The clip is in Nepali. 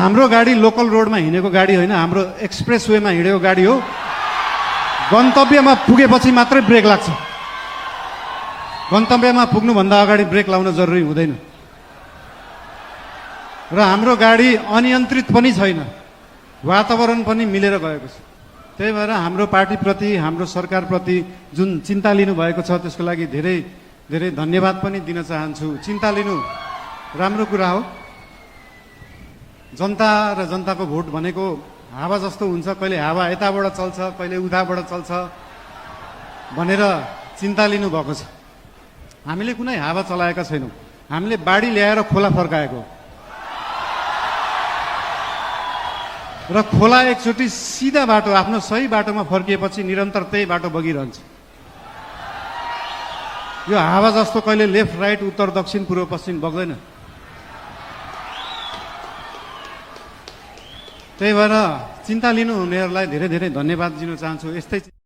हाम्रो गाडी लोकल रोडमा हिँडेको गाडी होइन, हाम्रो एक्सप्रेस वेमा हिँडेको गाडी हो। गन्तव्यमा पुगेपछि मात्रै ब्रेक लाग्छ। गन्तव्यमा पुग्नुभन्दा अगाडि ब्रेक लाउन जरुरी हुँदैन। र हाम्रो गाडी अनियन्त्रित पनि छैन, वातावरण पनि मिलेर गएको छ। त्यही भएर हाम्रो पार्टीप्रति, हाम्रो सरकारप्रति जुन चिन्ता लिनुभएको छ त्यसको लागि धेरै धेरै धन्यवाद पनि दिन चाहन्छु। चिन्ता लिनु राम्रो कुरा हो। जनता र जनताको भोट भनेको हावा जस्तो हुन्छ, कहिले हावा यताबाट चल्छ, कहिले उताबाट चल्छ भनेर चिन्ता लिनुभएको छ। हामीले कुनै हावा चलाएका छैनौँ, हामीले बाढी ल्याएर खोला फर्काएको र खोला एकचोटि सिधा बाटो, आफ्नो सही बाटोमा फर्किएपछि निरन्तर त्यही बाटो बगिरहन्छ। यो हावा जस्तो कहिले लेफ्ट राइट उत्तर दक्षिण पूर्व पश्चिम बग्दैन। त्यही भएर चिन्ता लिनुहुनेहरूलाई धेरै धेरै धन्यवाद दिन चाहन्छु। यस्तै